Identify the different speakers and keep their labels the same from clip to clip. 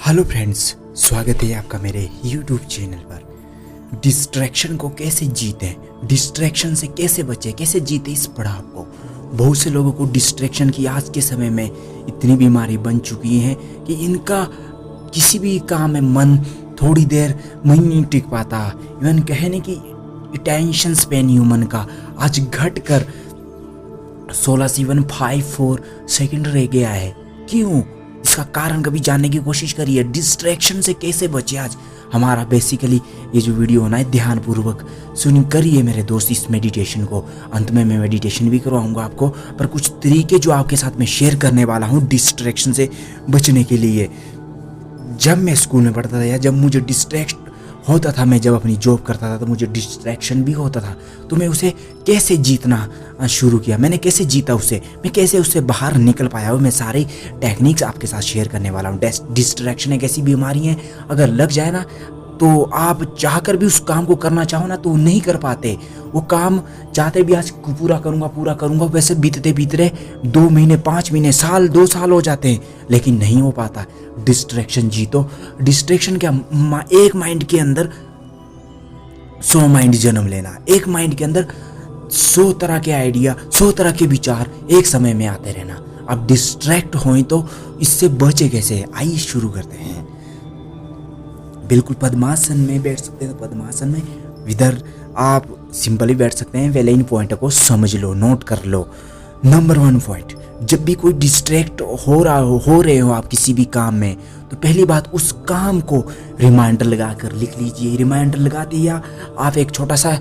Speaker 1: Hello friends, स्वागत है आपका मेरे YouTube चैनल पर। डिस्ट्रैक्शन को कैसे जीतें, डिस्ट्रैक्शन से कैसे बचें, कैसे जीते इस पड़ाव को। बहुत से लोगों को डिस्ट्रैक्शन की आज के समय में इतनी बीमारी बन चुकी है कि इनका किसी भी काम में मन थोड़ी देर नहीं टिक पाता। इवन कहने की अटेंशन स्पैन ह्यूमन का आज घट कर 16.54 सेकंड रह गया है। क्यों? इसका कारण कभी जानने की कोशिश करिए। डिस्ट्रैक्शन से कैसे बचे आज हमारा बेसिकली ये जो वीडियो होना है, ध्यानपूर्वक सुनिए, करिए मेरे दोस्त इस मेडिटेशन को। अंत में मैं मेडिटेशन भी करवाऊंगा आपको, पर कुछ तरीके जो आपके साथ मैं शेयर करने वाला हूँ डिस्ट्रैक्शन से बचने के लिए। जब मैं स्कूल में पढ़ता था या जब मुझे डिस्ट्रैक्ट होता था, मैं जब अपनी जॉब करता था तो मुझे डिस्ट्रैक्शन भी होता था, तो मैं उसे कैसे जीतना शुरू किया, मैंने कैसे जीता उसे, मैं कैसे उससे बाहर निकल पाया, वो मैं सारी टेक्निक्स आपके साथ शेयर करने वाला हूँ। डिस्ट्रैक्शन एक ऐसी बीमारी है, अगर लग जाए ना तो आप चाहकर भी उस काम को करना चाहो ना तो नहीं कर पाते। वो काम चाहते भी आज पूरा करूँगा, वैसे बीतते बीतते 2 महीने, 5 महीने, साल, 2 साल हो जाते हैं, लेकिन नहीं हो पाता। डिस्ट्रैक्शन जीतो। डिस्ट्रैक्शन क्या, एक माइंड के अंदर 100 माइंड जन्म लेना, एक माइंड के अंदर 100 तरह के आइडिया, 100 तरह के विचार एक समय में आते रहना। अब डिस्ट्रैक्ट हों तो इससे बचे कैसे, आइए शुरू करते हैं। बिल्कुल पद्मासन में बैठ सकते हैं, तो पद्मासन में इधर आप सिंपली बैठ सकते हैं। पहले इन पॉइंट को समझ लो, नोट कर लो। नंबर 1 पॉइंट, जब भी कोई डिस्ट्रैक्ट हो रहे हो आप किसी भी काम में, तो पहली बात उस काम को रिमाइंडर लगा कर लिख लीजिए। रिमाइंडर लगाते या आप एक छोटा सा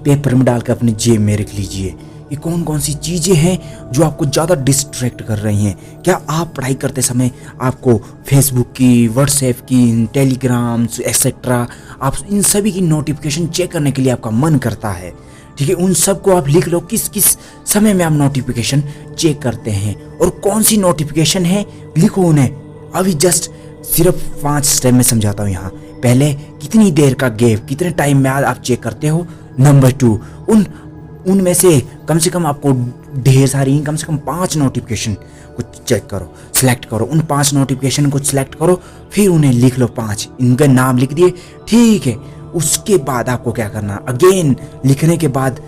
Speaker 1: पेपर में डालकर अपने जेब में रख लीजिए। ये कौन कौन सी चीज़ें हैं जो आपको ज़्यादा डिस्ट्रैक्ट कर रही हैं। क्या आप पढ़ाई करते समय आपको फेसबुक की, व्हाट्सएप की, टेलीग्राम एक्सेट्रा, आप इन सभी की नोटिफिकेशन चेक करने के लिए आपका मन करता है, ठीक है? उन सब को आप लिख लो, किस किस समय में आप नोटिफिकेशन चेक करते हैं और कौन सी नोटिफिकेशन है, लिखो उन्हें। अभी जस्ट सिर्फ 5 स्टेप में समझाता हूँ यहाँ। पहले, कितनी देर का गैप, कितने टाइम में आप चेक करते हो। नंबर 2, उनमें से कम आपको ढेर सारी, कम से कम 5 नोटिफिकेशन को चेक करो, सिलेक्ट करो। उन 5 नोटिफिकेशन को सिलेक्ट करो, फिर उन्हें लिख लो 5, इनके नाम लिख दिए, ठीक है? उसके बाद आपको क्या करना, अगेन लिखने के बाद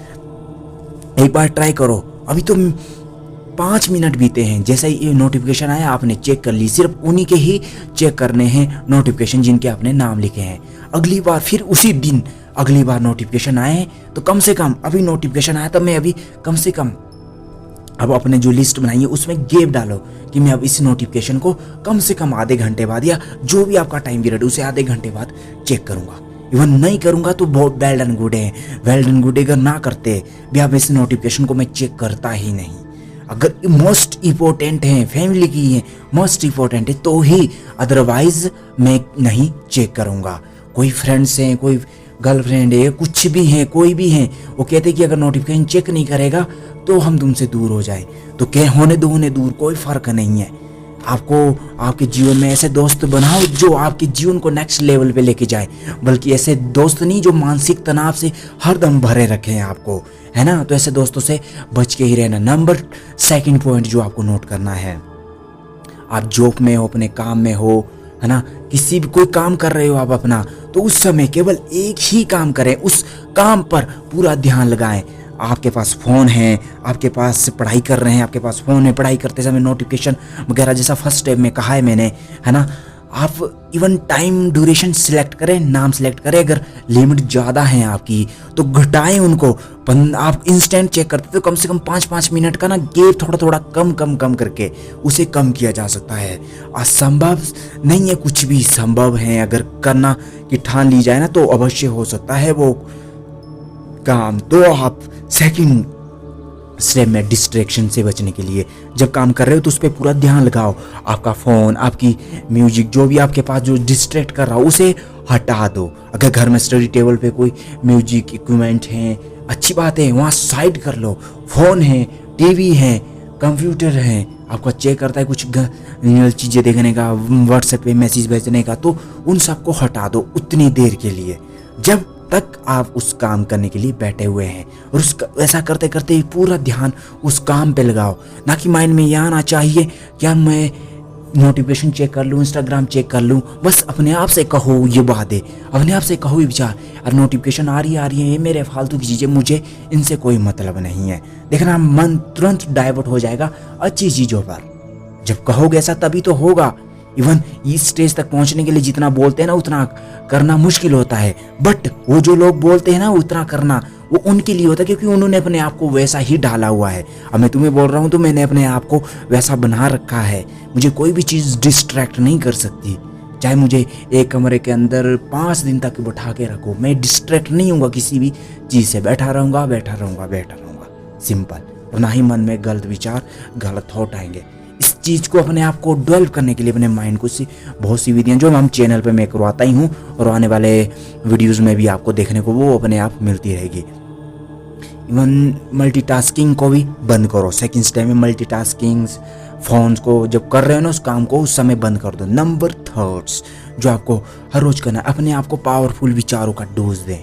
Speaker 1: एक बार ट्राई करो। अभी तो 5 मिनट बीते हैं, जैसे ही ये नोटिफिकेशन आया आपने चेक कर ली। सिर्फ उन्हीं के ही चेक करने हैं नोटिफिकेशन जिनके आपने नाम लिखे हैं। अगली बार फिर उसी दिन अगली बार नोटिफिकेशन आए तो कम से कम, अभी नोटिफिकेशन आया तो मैं अभी कम से कम, अब अपने जो लिस्ट बनाई है उसमें गैप डालो कि मैं अब इस नोटिफिकेशन को कम से कम आधे घंटे बाद या जो भी आपका टाइम पीरियड उसे आधे घंटे बाद चेक करूंगा। इवन नहीं करूंगा तो बहुत वेल एंड गुड है। वेल एंड गुड अगर ना करते भी आप इस नोटिफिकेशन को मैं चेक करता ही नहीं। अगर मोस्ट इम्पोर्टेंट है, फैमिली की है, मोस्ट इम्पोर्टेंट है तो ही, अदरवाइज मैं नहीं चेक करूंगा। कोई फ्रेंड्स हैं, कोई गर्लफ्रेंड है, कुछ भी है, कोई भी है, वो कहते कि अगर नोटिफिकेशन चेक नहीं करेगा तो हम तुमसे दूर हो जाए। तो क्या, होने दूर, कोई फर्क नहीं है। आपको आपके जीवन में ऐसे दोस्त बनाओ जो आपके जीवन को नेक्स्ट लेवल पे लेके जाए, बल्कि ऐसे दोस्त नहीं जो मानसिक तनाव से हरदम भरे रखे हैं आपको, है ना? तो ऐसे दोस्तों से बच के ही रहना। नंबर 2 पॉइंट जो आपको नोट करना है, आप जॉब में हो, अपने काम में हो, है ना, किसी भी कोई काम कर रहे हो आप अपना, तो उस समय केवल एक ही काम करें, उस काम पर पूरा ध्यान लगाएं। आपके पास फ़ोन है, आपके पास पढ़ाई कर रहे हैं, आपके पास फ़ोन है, पढ़ाई करते समय नोटिफिकेशन वगैरह, जैसा फर्स्ट स्टेप में कहा है मैंने, है ना, आप इवन टाइम ड्यूरेशन सिलेक्ट करें, नाम सिलेक्ट करें। अगर लिमिट ज़्यादा है आपकी तो घटाएं उनको। आप इंस्टेंट चेक करते तो कम से कम 5-5 मिनट का ना गैप थोड़ा कम करके उसे कम किया जा सकता है। असंभव नहीं है, कुछ भी संभव है। अगर करना कि ठान ली जाए ना तो अवश्य हो सकता है वो काम। तो आप 2 स्टेप में डिस्ट्रैक्शन से बचने के लिए जब काम कर रहे हो तो उस पर पूरा ध्यान लगाओ। आपका फ़ोन, आपकी म्यूजिक, जो भी आपके पास जो डिस्ट्रैक्ट कर रहा हो उसे हटा दो। अगर घर में स्टडी टेबल पे कोई म्यूजिक इक्विपमेंट है, अच्छी बात है, वहाँ साइड कर लो। फ़ोन है, टीवी है, कंप्यूटर है, आपका चेक करता है कुछ चीज़ें देखने का, व्हाट्सएप पे मैसेज भेजने का, तो उन सबको हटा दो उतनी देर के लिए जब तक आप उस काम करने के लिए बैठे हुए हैं। और ऐसा करते करते पूरा ध्यान उस काम पे लगाओ। ना कि माइंड में यह आना चाहिए क्या मैं नोटिफिकेशन चेक कर लूँ, इंस्टाग्राम चेक कर लूँ, बस अपने आप से कहो ये बातें, अपने आप से कहो ये विचार, और नोटिफिकेशन आ रही है ये मेरे फालतू की चीज़ें, मुझे इनसे कोई मतलब नहीं है। देखना मन तुरंत डाइवर्ट हो जाएगा अच्छी चीज़ों पर। जब कहोगे ऐसा तभी तो होगा। इवन इस स्टेज तक पहुंचने के लिए जितना बोलते हैं ना उतना करना मुश्किल होता है, बट वो जो लोग बोलते हैं ना उतना करना वो उनके लिए होता है, क्योंकि उन्होंने अपने आप को वैसा ही ढाला हुआ है। अब मैं तुम्हें बोल रहा हूँ तो मैंने अपने आप को वैसा बना रखा है। मुझे कोई भी चीज़ डिस्ट्रैक्ट नहीं कर सकती, चाहे मुझे एक कमरे के अंदर 5 दिन तक बैठा के रखो, मैं डिस्ट्रैक्ट नहीं हूँगा किसी भी चीज़ से। बैठा रहूँगा बैठा रहूँगा बैठा रहूँगा, सिंपल। और ना ही मन में गलत विचार गलत थॉट आएंगे। इस चीज़ को अपने आप को डेवलप करने के लिए अपने माइंड को बहुत सी विधियाँ जो हम चैनल पे मैं करवाता ही हूँ, और आने वाले वीडियोज़ में भी आपको देखने को वो अपने आप मिलती रहेगी। इवन मल्टीटास्किंग को भी बंद करो। सेकंड स्टेप में मल्टीटास्किंग, फोन्स को जब कर रहे हो ना उस काम को उस समय बंद कर दो। नंबर 3 जो आपको हर रोज करना है, अपने आप को पावरफुल विचारों का डोज दें।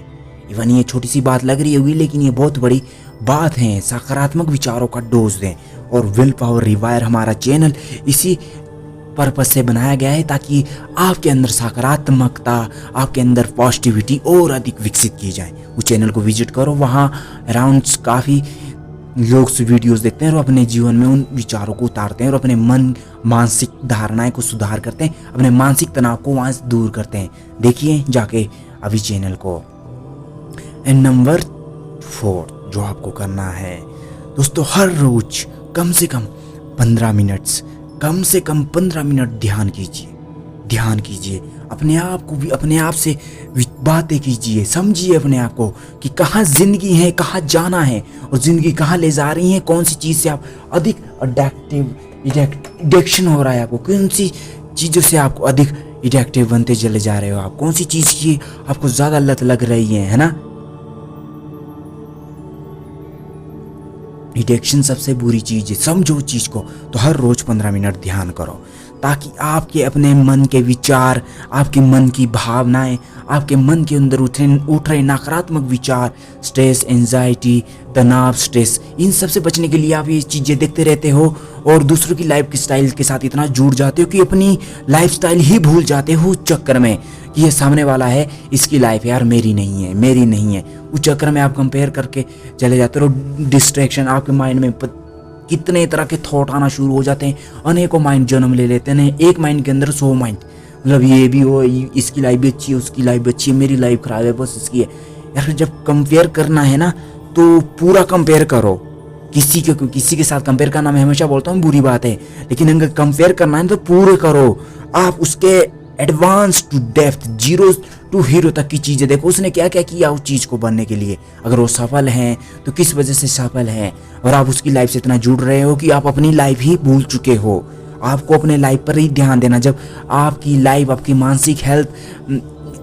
Speaker 1: इवन ये छोटी सी बात लग रही होगी लेकिन ये बहुत बड़ी बात है। सकारात्मक विचारों का डोज दें। और विल पावर रिवायर हमारा चैनल इसी पर्पस से बनाया गया है ताकि आपके अंदर सकारात्मकता, आपके अंदर पॉजिटिविटी और अधिक विकसित की जाए। उस चैनल को विजिट करो, वहाँ अराउंड काफ़ी लोग वीडियोस देखते हैं और अपने जीवन में उन विचारों को उतारते हैं और अपने मन मानसिक धारणाएं को सुधार करते हैं, अपने मानसिक तनाव को वहाँ से दूर करते हैं। देखिए जाके अभी चैनल को। एंड नंबर 4 जो आपको करना है दोस्तों, हर रोज कम से कम 15 मिनट ध्यान कीजिए। अपने आप को भी अपने आप से बातें कीजिए, समझिए अपने आप को कि कहाँ जिंदगी है, कहाँ जाना है और जिंदगी कहाँ ले जा रही है। कौन सी चीज़ से आप अधिक एडिक्शन हो रहा है, आपको कौन सी चीज़ों से आपको अधिक एडिक्टिव बनते चले जा रहे हो, आप कौन सी चीज़ की आपको ज़्यादा लत लग रही है ना। एडिक्शन सबसे बुरी चीज़ है, समझो चीज़ को। तो हर रोज 15 मिनट ध्यान करो ताकि आपके अपने मन के विचार, आपके मन की भावनाएं, आपके मन के अंदर उठ रहे नकारात्मक विचार, स्ट्रेस, एंजाइटी, तनाव, स्ट्रेस, इन सब से बचने के लिए आप ये चीज़ें देखते रहते हो और दूसरों की लाइफ स्टाइल के साथ इतना जुड़ जाते हो कि अपनी लाइफ स्टाइल ही भूल जाते हो उस चक्कर में कि ये सामने वाला है, इसकी लाइफ यार मेरी नहीं है। उस चक्कर में आप कंपेयर करके चले जाते हो। डिस्ट्रैक्शन आपके माइंड में कितने तरह के थॉट आना शुरू हो जाते हैं, अनेकों माइंड जन्म ले लेते हैं। एक माइंड के अंदर 100 माइंड, मतलब ये भी हो, इसकी लाइफ भी अच्छी है, उसकी लाइफ भी अच्छी है, मेरी लाइफ खराब है, बस इसकी है। यार जब कंपेयर करना है ना तो पूरा कंपेयर करो। किसी के साथ कंपेयर करना मैं हमेशा बोलता हूँ बुरी बात है, लेकिन अगर कंपेयर करना है तो पूरे करो। आप उसके advance to depth, zero to hero तक की चीज़ें देखो, उसने क्या क्या किया उस चीज़ को बनने के लिए। अगर वो सफल हैं तो किस वजह से सफल हैं, और आप उसकी लाइफ से इतना जुड़ रहे हो कि आप अपनी लाइफ ही भूल चुके हो। आपको अपने लाइफ पर ही ध्यान देना। जब आपकी लाइफ, आपकी मानसिक हेल्थ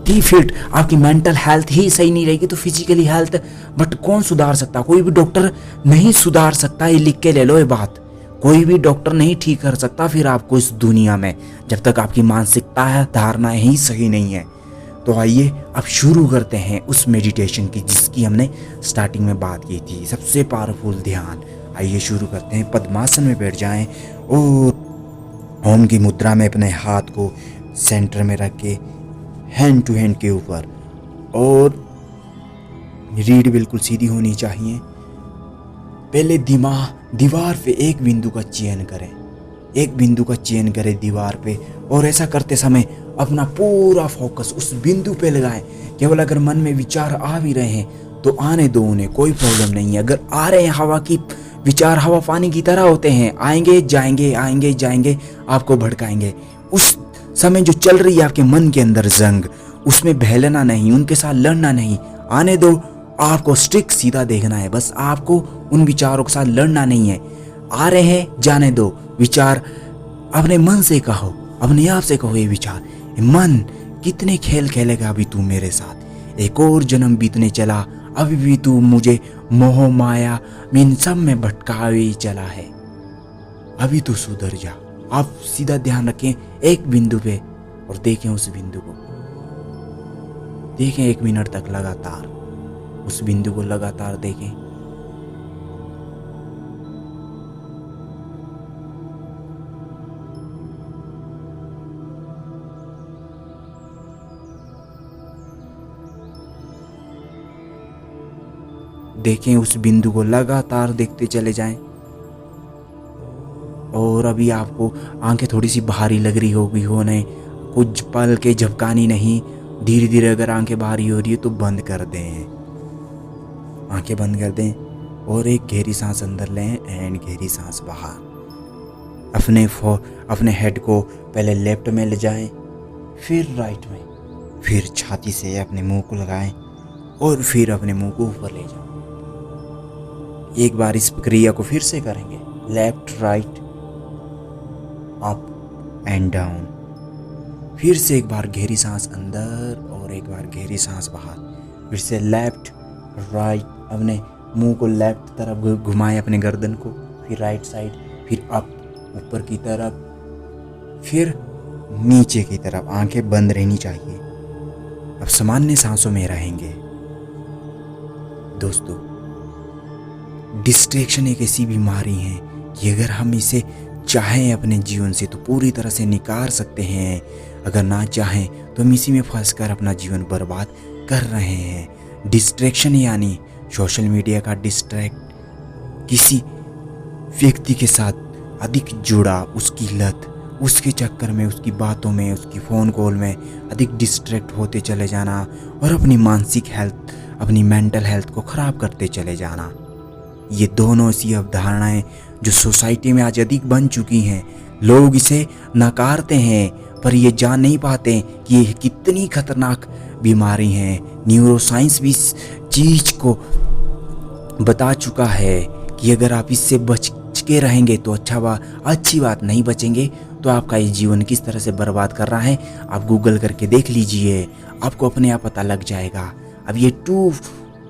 Speaker 1: ही फिट, आपकी मेंटल हेल्थ ही सही नहीं रहेगी तो फिजिकली हेल्थ बट कौन सुधार सकता? कोई भी डॉक्टर नहीं सुधार सकता। ये लिख के ले लो ये बात, कोई भी डॉक्टर नहीं ठीक कर सकता फिर आपको इस दुनिया में, जब तक आपकी मानसिकता है, धारणाएं ही सही नहीं है। तो आइए अब शुरू करते हैं उस मेडिटेशन की जिसकी हमने स्टार्टिंग में बात की थी, सबसे पावरफुल ध्यान। आइए शुरू करते हैं। पद्मासन में बैठ जाएं और ओम की मुद्रा में अपने हाथ को सेंटर में रख के हैंड टू हैंड के ऊपर, और रीढ़ बिल्कुल सीधी होनी चाहिए। पहले दीवार पे एक बिंदु का चयन करें दीवार पे, और ऐसा करते समय अपना पूरा फोकस उस बिंदु पे लगाएं। केवल अगर मन में विचार आ भी रहे हैं तो आने दो, उन्हें कोई प्रॉब्लम नहीं है। अगर आ रहे हैं हवा की विचार, हवा पानी की तरह होते हैं, आएंगे जाएंगे, आपको भड़काएंगे। उस समय जो चल रही है आपके मन के अंदर जंग, उसमें बहलना नहीं, उनके साथ लड़ना नहीं, आने दो। आपको स्ट्रिक्ट सीधा देखना है, बस आपको उन विचारों के साथ लड़ना नहीं है। आ रहे हैं जाने दो विचार। अपने मन से कहो, अपने आप से कहो ये विचार, मन कितने खेल खेलेगा अभी तू मेरे साथ, एक और जन्म बीतने चला, अभी भी तू मुझे मोह माया इन सब में भटकाए चला है, अभी तू सुधर जा। आप सीधा ध्यान रखें एक बिंदु पे और देखें उस बिंदु को, देखें 1 मिनट तक लगातार उस बिंदु को लगातार देखें। देखें उस बिंदु को, लगातार देखते चले जाएं। और अभी आपको आंखें थोड़ी सी भारी लग रही होगी, होने कुछ पल के झपकानी नहीं, धीरे धीरे अगर आंखें भारी हो रही है तो बंद कर दें, आंखें बंद कर दें और एक गहरी सांस अंदर लें एंड गहरी सांस बाहर। अपने हेड को पहले लेफ्ट में ले जाएं, फिर राइट में, फिर छाती से अपने मुंह को लगाएं और फिर अपने मुंह को ऊपर ले जाएं। एक बार इस प्रक्रिया को फिर से करेंगे, left right up and down. फिर से एक बार गहरी सांस अंदर और एक बार गहरी सांस बाहर। फिर से लेफ्ट राइट, अपने मुंह को लेफ्ट तरफ घुमाएं, अपने गर्दन को, फिर राइट साइड, फिर अप ऊपर की तरफ, फिर नीचे की तरफ। आंखें बंद रहनी चाहिए। अब सामान्य सांसों में रहेंगे। दोस्तों, डिस्ट्रैक्शन एक ऐसी बीमारी है कि अगर हम इसे चाहें अपने जीवन से तो पूरी तरह से निकाल सकते हैं, अगर ना चाहें तो हम इसी में फंसकर अपना जीवन बर्बाद कर रहे हैं। डिस्ट्रैक्शन यानी सोशल मीडिया का डिस्ट्रैक्ट, किसी व्यक्ति के साथ अधिक जुड़ा, उसकी लत, उसके चक्कर में, उसकी बातों में, उसकी फ़ोन कॉल में अधिक डिस्ट्रैक्ट होते चले जाना और अपनी मानसिक हेल्थ, अपनी मेंटल हेल्थ को ख़राब करते चले जाना। ये दोनों ऐसी अवधारणाएं जो सोसाइटी में आज अधिक बन चुकी हैं। लोग इसे नकारते हैं पर ये जान नहीं पाते कि ये कितनी खतरनाक बीमारी है। न्यूरोसाइंस भी इस चीज़ को बता चुका है कि अगर आप इससे बच के रहेंगे तो अच्छी बात, नहीं बचेंगे तो आपका ये जीवन किस तरह से बर्बाद कर रहा है आप गूगल करके देख लीजिए, आपको अपने आप पता लग जाएगा। अब ये 2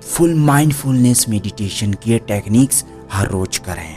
Speaker 1: फुल माइंडफुलनेस मेडिटेशन की टेक्निक्स हर रोज करें।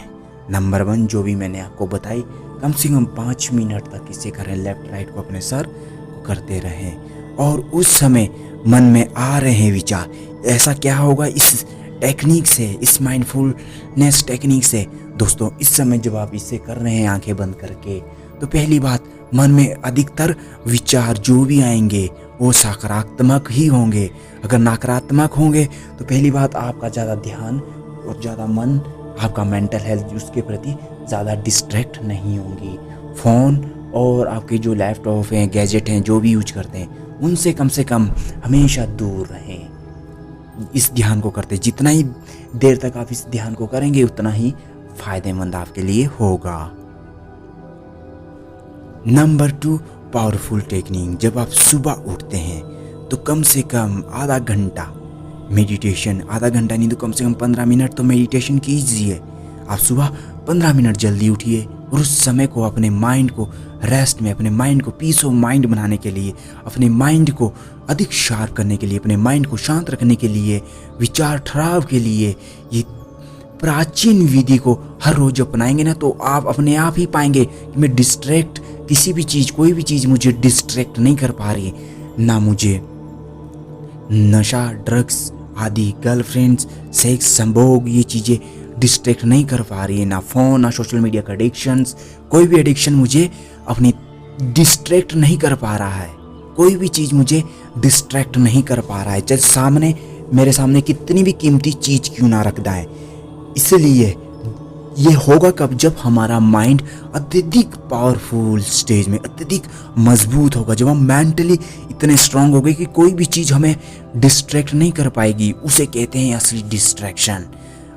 Speaker 1: नंबर 1 जो भी मैंने आपको बताई, कम से कम 5 मिनट तक इसे करें। लेफ्ट राइट को अपने सर को करते रहें और उस समय मन में आ रहे हैं विचार, ऐसा क्या होगा इस टेक्निक से, इस माइंडफुलनेस टेक्निक से। दोस्तों, इस समय जब आप इसे कर रहे हैं आंखें बंद करके, तो पहली बात, मन में अधिकतर विचार जो भी आएंगे वो सकारात्मक ही होंगे। अगर नकारात्मक होंगे तो पहली बात, आपका ज़्यादा ध्यान और ज़्यादा मन, आपका मेंटल हेल्थ उसके प्रति ज़्यादा डिस्ट्रैक्ट नहीं होंगी। फ़ोन और आपके जो लैपटॉप हैं, गैजेट हैं, जो भी यूज करते हैं, उनसे कम से कम हमेशा दूर रहें। इस ध्यान को करते जितना ही देर तक आप इस ध्यान को करेंगे उतना ही फायदेमंद आपके लिए होगा। नंबर 2 पावरफुल टेक्निक, जब आप सुबह उठते हैं तो कम से कम आधा घंटा मेडिटेशन, आधा घंटा नहीं तो कम से कम 15 मिनट तो मेडिटेशन कीजिए। आप सुबह 15 मिनट जल्दी उठिए और उस समय को अपने माइंड को रेस्ट में, अपने माइंड को पीस ऑफ माइंड बनाने के लिए, अपने माइंड को अधिक शार्प करने के लिए, अपने माइंड को शांत रखने के लिए, विचार ठहराव के लिए ये प्राचीन विधि को हर रोज अपनाएंगे ना तो आप अपने आप ही पाएंगे कि मैं डिस्ट्रैक्ट, किसी भी चीज़, कोई भी चीज़ मुझे डिस्ट्रैक्ट नहीं कर पा रही। ना मुझे नशा, ड्रग्स आदि, गर्लफ्रेंड्स, सेक्स, संभोग, ये चीज़ें डिस्ट्रैक्ट नहीं कर पा रही है। ना फ़ोन, ना सोशल मीडिया का एडिक्शंस, कोई भी एडिक्शन मुझे अपनी डिस्ट्रैक्ट नहीं कर पा रहा है। कोई भी चीज़ मुझे डिस्ट्रैक्ट नहीं कर पा रहा है, चाहे मेरे सामने कितनी भी कीमती चीज़ क्यों ना रख दाएं। इसलिए ये होगा कब, जब हमारा माइंड अत्यधिक पावरफुल स्टेज में, अत्यधिक मजबूत होगा, जब हम मेंटली इतने स्ट्रांग हो गए कि कोई भी चीज़ हमें डिस्ट्रैक्ट नहीं कर पाएगी। उसे कहते हैं असली डिस्ट्रैक्शन।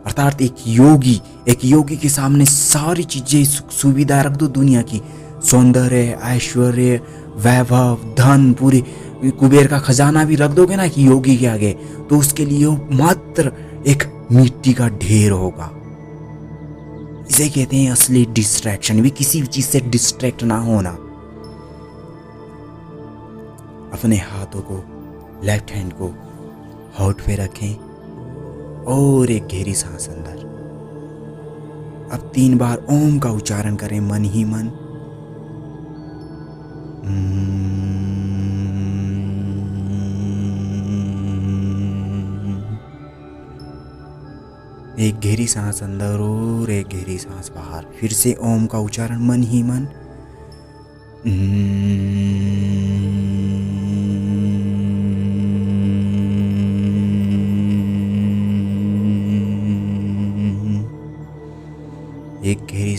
Speaker 1: अर्थात एक योगी के सामने सारी चीज़ें, सुविधा रख दो दुनिया की, सौंदर्य, ऐश्वर्य, वैभव, धन, पूरे कुबेर का खजाना भी रख दोगे ना कि योगी के आगे, तो उसके लिए मात्र एक मिट्टी का ढेर होगा। इसे कहते हैं असली डिस्ट्रैक्शन। भी किसी भी चीज से डिस्ट्रैक्ट ना होना। अपने हाथों को, लेफ्ट हैंड को होठ पे रखें और एक गहरी सांस अंदर। अब 3 बार ओम का उच्चारण करें मन ही मन। एक गहरी सांस अंदर और एक गहरी सांस बाहर। फिर से ओम का उच्चारण मन ही मन।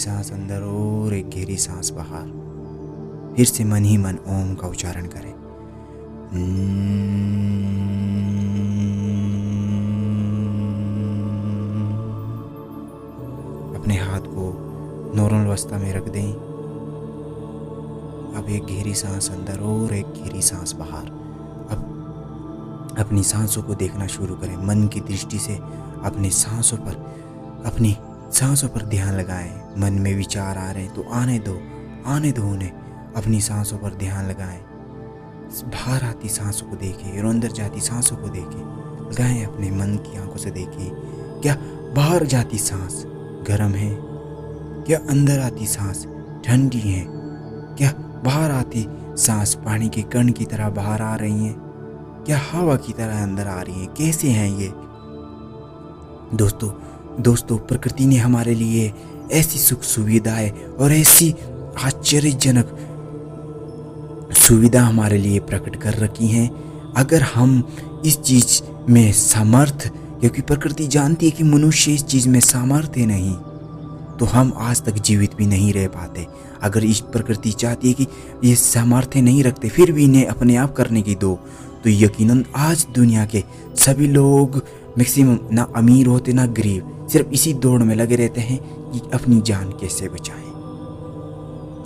Speaker 1: सांस अंदर और एक गहरी सांस बाहर। फिर से मन ही मन ओम का उच्चारण करें। अपने हाथ को नॉर्मल अवस्था में रख दें। अब एक गहरी सांस अंदर और एक गहरी सांस बाहर। अब अपनी सांसों को देखना शुरू करें। मन की दृष्टि से अपनी सांसों पर ध्यान लगाएं। मन में विचार आ रहे हैं तो आने दो उन्हें। अपनी सांसों पर ध्यान लगाएं। बाहर आती सांसों को देखें और अंदर जाती सांसों को देखें। लगाएं अपने मन की आंखों से देखें, क्या बाहर जाती सांस गर्म है, क्या अंदर आती सांस ठंडी है, क्या बाहर आती सांस पानी के कण की तरह बाहर आ रही हैं, क्या हवा की तरह अंदर आ रही हैं। कैसे हैं ये दोस्तों प्रकृति ने हमारे लिए ऐसी सुख सुविधाएं और ऐसी आश्चर्यजनक सुविधा हमारे लिए प्रकट कर रखी हैं। अगर हम इस चीज में समर्थ, क्योंकि प्रकृति जानती है कि मनुष्य इस चीज में सामर्थ्य नहीं, तो हम आज तक जीवित भी नहीं रह पाते। अगर इस प्रकृति चाहती है कि ये सामर्थ्य नहीं रखते फिर भी इन्हें अपने आप करने की दो, तो यकीनन आज दुनिया के सभी लोग मैक्सिमम ना अमीर होते ना गरीब, सिर्फ इसी दौड़ में लगे रहते हैं कि अपनी जान कैसे बचाएं।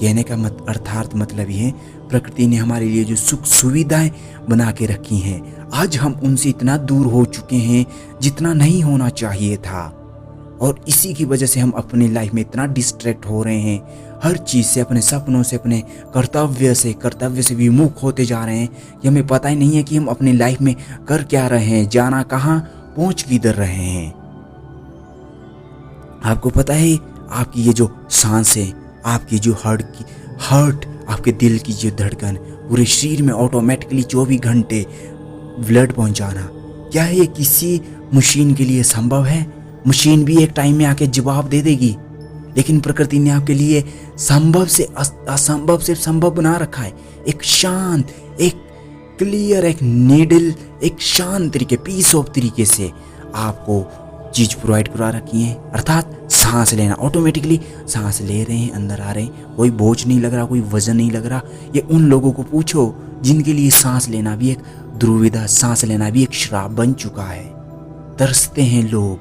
Speaker 1: कहने का अर्थार्थ मतलब ये है, प्रकृति ने हमारे लिए जो सुख सुविधाएं बना के रखी हैं, आज हम उनसे इतना दूर हो चुके हैं जितना नहीं होना चाहिए था। और इसी की वजह से हम अपनी लाइफ में इतना डिस्ट्रैक्ट हो रहे हैं, हर चीज़ से, अपने सपनों से, अपने कर्तव्य से विमुख होते जा रहे हैं कि हमें पता ही नहीं है कि हम अपनी लाइफ में कर क्या रहे हैं, जाना कहाँ, पहुँच किधर रहे हैं। आपको पता है आपकी ये जो सांस है, आपकी जो हार्ट आपके दिल की जो धड़कन पूरे शरीर में ऑटोमेटिकली 24 घंटे ब्लड पहुंचाना, क्या ये किसी मशीन के लिए संभव है? मशीन भी एक टाइम में आके जवाब दे देगी, लेकिन प्रकृति ने आपके लिए संभव से असंभव से संभव बना रखा है। एक शांत, एक क्लियर, एक नीडल, एक शांत तरीके, पीस ऑफ तरीके से आपको चीज प्रोवाइड करा रखी है। अर्थात सांस लेना, ऑटोमेटिकली सांस ले रहे हैं, अंदर आ रहे हैं, कोई बोझ नहीं लग रहा, कोई वजन नहीं लग रहा। ये उन लोगों को पूछो जिनके लिए सांस लेना भी एक दुविधा, सांस लेना भी एक श्राप बन चुका है। तरसते हैं लोग,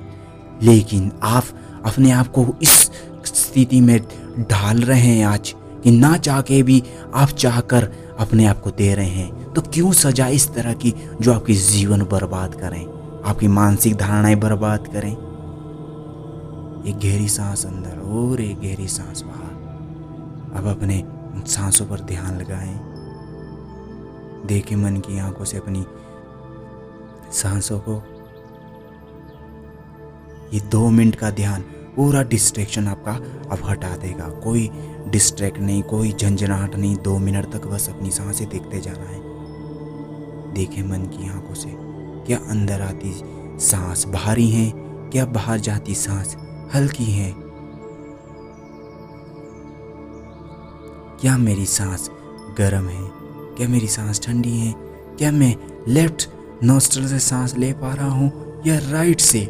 Speaker 1: लेकिन आप अपने आप को इस स्थिति में ढाल रहे हैं आज कि ना चाह के भी आप चाहकर अपने आप को दे रहे हैं। तो क्यों सजा इस तरह की जो आपकी जीवन बर्बाद करें, आपकी मानसिक धारणाएं बर्बाद करें। एक गहरी सांस अंदर और एक गहरी सांस बाहर। अब अपने सांसों पर ध्यान लगाएं। देखें मन की आंखों से अपनी सांसों को। ये 2 मिनट का ध्यान पूरा डिस्ट्रैक्शन आपका अब हटा देगा। कोई डिस्ट्रैक्ट नहीं, कोई झंझनाहट नहीं। 2 मिनट तक बस अपनी सांसें देखते जाना है। देखें मन की आंखों से, क्या अंदर आती सांस भारी है, क्या बाहर जाती सांस हल्की है, क्या मेरी सांस गर्म है, क्या मेरी सांस ठंडी है, क्या मैं लेफ्ट नोस्ट्रल से सांस ले पा रहा हूं या राइट से।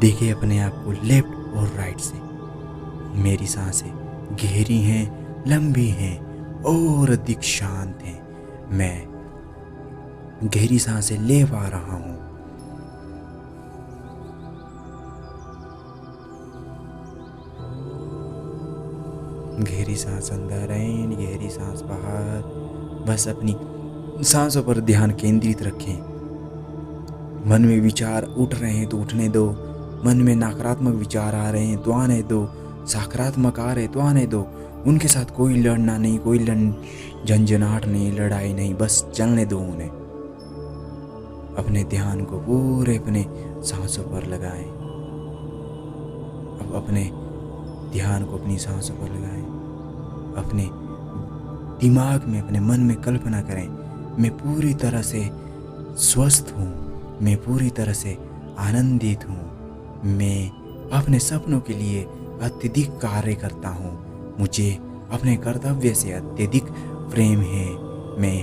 Speaker 1: देखिए अपने आप को लेफ्ट और राइट से। मेरी सांसें गहरी हैं, लंबी हैं और अधिक शांत हैं। मैं गहरी सांसें ले पा रहा हूं। गहरी सांस अंदर एंड गहरी सांस बाहर। बस अपनी सांसों पर ध्यान केंद्रित रखें। मन में विचार उठ रहे हैं तो उठने दो, मन में नकारात्मक विचार आ रहे हैं तो आने दो, सकारात्मक आ रहे तो आने दो। उनके साथ कोई लड़ना नहीं, कोई झंझनाहट नहीं, लड़ाई नहीं, बस चलने दो उन्हें। अपने ध्यान को पूरे अपने सांसों पर लगाएं। अब अपने ध्यान को अपनी सांसों पर लगाएं। अपने दिमाग में, अपने मन में कल्पना करें, मैं पूरी तरह से स्वस्थ हूँ, मैं पूरी तरह से आनंदित हूँ, मैं अपने सपनों के लिए अत्यधिक कार्य करता हूँ, मुझे अपने कर्तव्य से अत्यधिक प्रेम है, मैं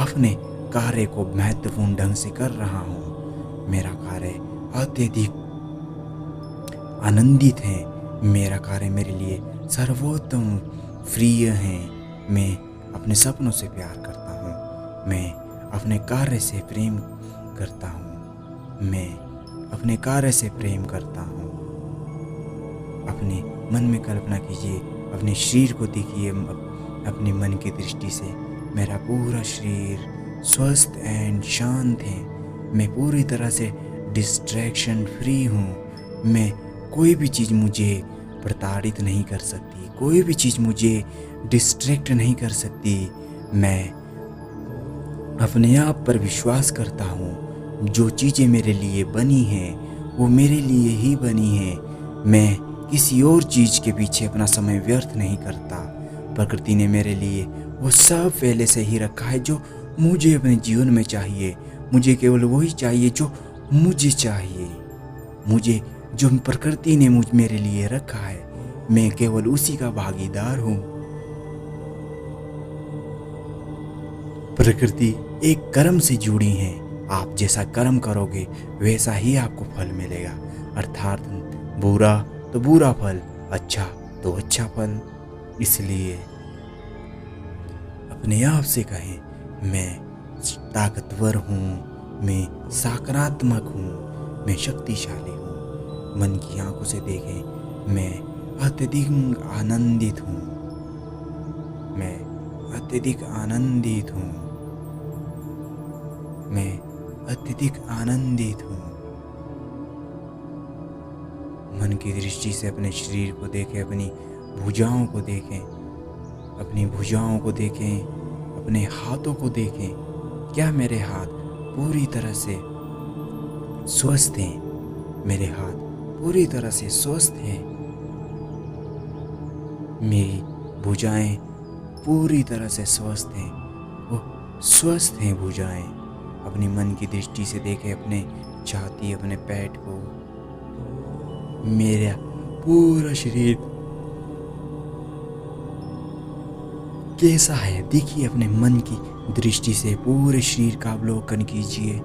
Speaker 1: अपने कार्य को महत्वपूर्ण ढंग से कर रहा हूँ, मेरा कार्य अत्यधिक आनंदित हैं। मेरा कार्य मेरे लिए सर्वोत्तम प्रिय है। मैं अपने सपनों से प्यार करता हूँ। मैं अपने कार्य से प्रेम करता हूँ। मैं अपने कार्य से प्रेम करता हूँ। अपने मन में कल्पना कीजिए, अपने शरीर को देखिए, अपने मन की दृष्टि से मेरा पूरा शरीर स्वस्थ एंड शांत है। मैं पूरी तरह से डिस्ट्रैक्शन फ्री हूँ। मैं कोई भी चीज़ मुझे प्रताड़ित नहीं कर सकती, कोई भी चीज़ मुझे डिस्ट्रैक्ट नहीं कर सकती। मैं अपने आप पर विश्वास करता हूँ। जो चीज़ें मेरे लिए बनी हैं वो मेरे लिए ही बनी हैं। मैं किसी और चीज़ के पीछे अपना समय व्यर्थ नहीं करता। प्रकृति ने मेरे लिए वो सब पहले से ही रखा है जो मुझे अपने जीवन में चाहिए। मुझे केवल वही चाहिए जो मुझे चाहिए। मुझे जो प्रकृति ने मेरे लिए रखा है, मैं केवल उसी का भागीदार हूँ। प्रकृति एक कर्म से जुड़ी है। आप जैसा कर्म करोगे वैसा ही आपको फल मिलेगा। अर्थात बुरा तो बुरा फल, अच्छा तो अच्छा फल। इसलिए अपने आप से कहें, मैं ताकतवर हूँ, मैं सकारात्मक हूँ, मैं शक्तिशाली हूँ। मन की आंखों से देखें, मैं अत्यधिक आनंदित हूँ। मैं अत्यधिक आनंदित हूँ। मैं अत्यधिक आनंदित हूँ। मन की दृष्टि से अपने शरीर को देखें, अपनी भुजाओं को देखें, अपनी भुजाओं को देखें, अपने हाथों को देखें। क्या मेरे हाथ पूरी तरह से स्वस्थ हैं? मेरे हाथ पूरी तरह से स्वस्थ हैं। मेरी भुजाएं पूरी तरह से स्वस्थ हैं। वो स्वस्थ हैं भुजाएं। अपनी मन की दृष्टि से देखें अपने छाती, अपने पेट को। मेरा पूरा शरीर कैसा है देखिए। अपने मन की दृष्टि से पूरे शरीर का अवलोकन कीजिए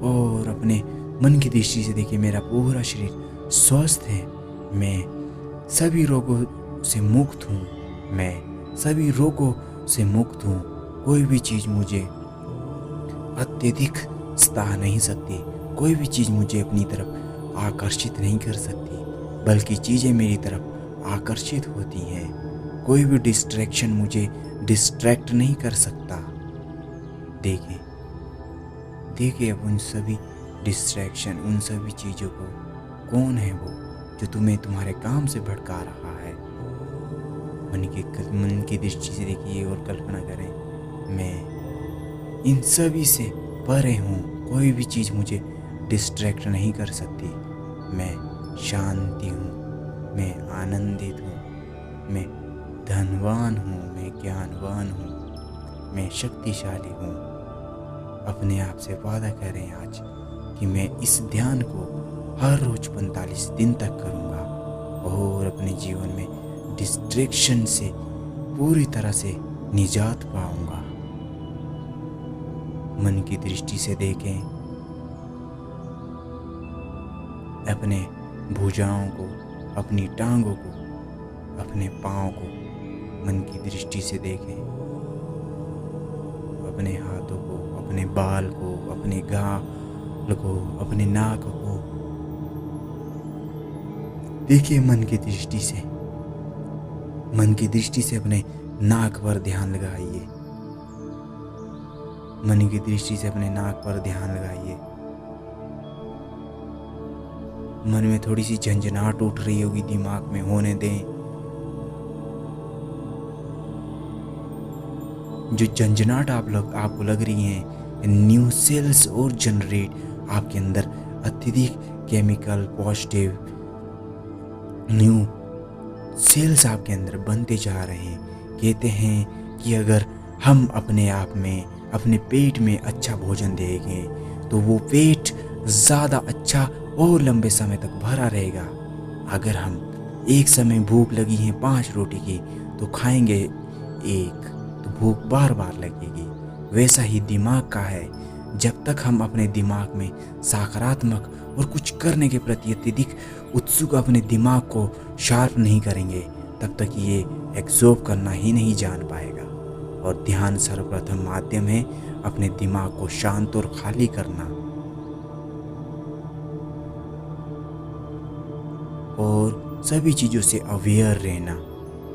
Speaker 1: और अपने मन की दृष्टि से देखिए, मेरा पूरा शरीर स्वस्थ है। मैं सभी रोगों से मुक्त हूँ। मैं सभी रोगों से मुक्त हूँ। कोई भी चीज़ मुझे अत्यधिक सता नहीं सकती। कोई भी चीज़ मुझे अपनी तरफ आकर्षित नहीं कर सकती, बल्कि चीज़ें मेरी तरफ आकर्षित होती हैं। कोई भी डिस्ट्रैक्शन मुझे डिस्ट्रैक्ट नहीं कर सकता। देखिए देखिए अब उन सभी डिस्ट्रैक्शन, उन सभी चीज़ों को, कौन है वो जो तुम्हें तुम्हारे काम से भटका रहा है? मन की दृष्टि से देखिए और कल्पना करें, मैं इन सभी से परे हूँ। कोई भी चीज़ मुझे डिस्ट्रैक्ट नहीं कर सकती। मैं शांति हूँ, मैं आनंदित हूँ, मैं धनवान हूँ, मैं ज्ञानवान हूँ, मैं शक्तिशाली हूँ। अपने आप से वादा करें आज कि मैं इस ध्यान को हर रोज 45 दिन तक करूँगा और अपने जीवन में डिस्ट्रैक्शन से पूरी तरह से निजात पाऊँगा। मन की दृष्टि से देखें, अपने भुजाओं को, अपनी टांगों को, अपने पाँव को मन की दृष्टि से देखें, अपने हाथों को, अपने बाल को, अपने गाल को, अपने नाक को देखिए। मन की दृष्टि से, मन की दृष्टि से अपने नाक पर ध्यान लगाइए। मन की दृष्टि से अपने नाक पर ध्यान लगाइए। मन में थोड़ी सी झंझनाहट उठ रही होगी, दिमाग में होने दें। जो झंझनाहट आपको लग रही है, न्यू सेल्स और जनरेट आपके अंदर अत्यधिक केमिकल पॉजिटिव न्यू सेल्स आपके अंदर बनते जा रहे हैं। कहते हैं कि अगर हम अपने आप में, अपने पेट में अच्छा भोजन देंगे तो वो पेट ज़्यादा अच्छा और लंबे समय तक भरा रहेगा। अगर हम एक समय भूख लगी है 5 रोटी की तो खाएंगे एक, तो भूख बार बार लगेगी। वैसा ही दिमाग का है। जब तक हम अपने दिमाग में सकारात्मक और कुछ करने के प्रति अत्यधिक उत्सुक अपने दिमाग को शार्प नहीं करेंगे, तब तक ये एब्जॉर्ब करना ही नहीं जान पाएगा। और ध्यान सर्वप्रथम माध्यम है अपने दिमाग को शांत और खाली करना, और सभी चीज़ों से अवेयर रहना।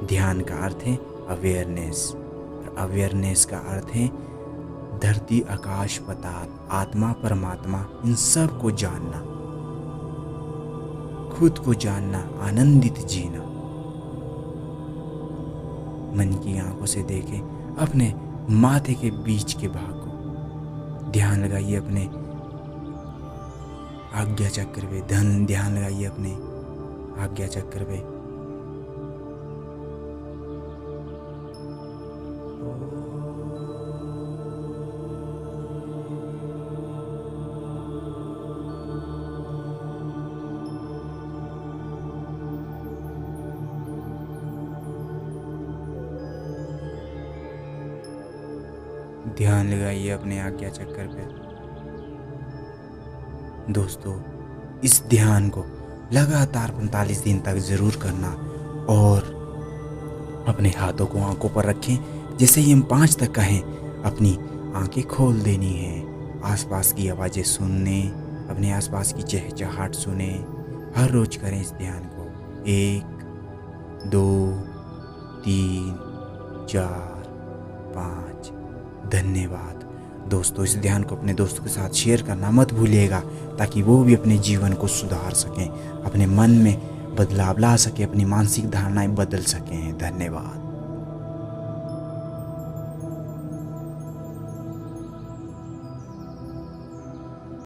Speaker 1: ध्यान का अर्थ है अवेयरनेस, और अवेयरनेस का अर्थ है धरती, आकाश, पाताल, आत्मा, परमात्मा, इन सब को जानना, खुद को जानना, आनंदित जीना। मन की आंखों से देखें अपने माथे के बीच के भाग को, ध्यान लगाइए अपने आज्ञा चक्र पे, ध्यान लगाइए अपने आज्ञा चक्र पे। ध्यान लगाइए अपने आज्ञा चक्र पे। दोस्तों, इस ध्यान को लगातार 45 दिन तक जरूर करना, और अपने हाथों को आंखों पर रखें। जैसे ही हम 5 तक कहें, अपनी आंखें खोल देनी है। आसपास की आवाज़ें सुनने, अपने आसपास की चहचहाट सुने। हर रोज करें इस ध्यान को। 1 2 3 4 5। धन्यवाद दोस्तों। इस ध्यान को अपने दोस्तों के साथ शेयर करना मत भूलिएगा, ताकि वो भी अपने जीवन को सुधार सकें, अपने मन में बदलाव ला सके, अपनी मानसिक धारणाएं बदल सकें। धन्यवाद।